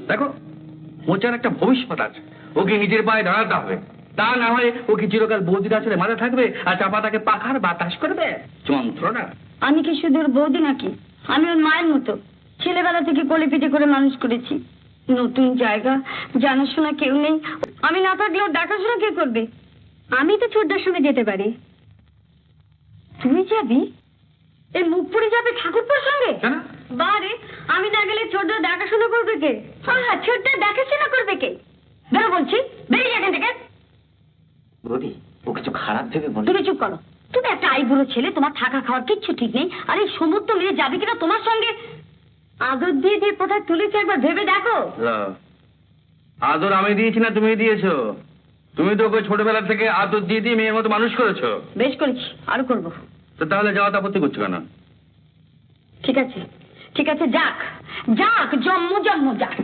দেখো মোচার একটা ভবিষ্যৎ আছে, ওকে নিজের পায়ে দাঁড়াতে হবে, তা না হয় ওকে চিরকাল বৌদির আসলে মাথা থাকবে আর চাপা তাকে পাখার বাতাস করবে, যন্ত্রণা। আমি কি শুধু ওর বৌদি নাকি? আমি ওর মায়ের মতো, ছেলেবেলা থেকে কোলে পিঠে করে মানুষ করেছি। নতুন জায়গা, জানাশোনা কেউ নেই, আমি না থাকলে ওর দেখাশোনা কে করবে? আমি তো ছোটদার সঙ্গে যেতে পারি। তুই যাবি? এই মুখ পুড়ে যাবে ঠাকুরপুর সঙ্গে? কেন? বারে, আমি না গেলে ছোটদা দেখাশোনা করবে কে? হ্যাঁ, ছোটদা দেখাশোনা করবে কে? বেরো বলছি, বেরিয়ে এখান থেকে। বৌদি, ও কিছু খারাপ ভেবে বলে। তুমি চুপ করো। তুমি একটা আইবুড়ো ছেলে, তোমার থাকা খাওয়ার কিচ্ছু ঠিক নেই, আর এই সমস্ত মেয়ে যাবে কিনা তোমার সঙ্গে? আদর দিয়ে দিয়ে কোথায় তুলেছে একবার ভেবে দেখো। আদর আমি দিয়েছি না তুমি দিয়েছো? তুমি তো ওকে ছোটবেলা থেকে আদর দিয়ে দিয়ে মেয়ের মতো মানুষ করেছো। বেশ করেছি, আরো করবো। তো তাহলে যাওয়াতে আপত্তি করছো কেন? ঠিক আছে, ঠিক আছে, যাক যাক, জন্ম জন্ম যাক।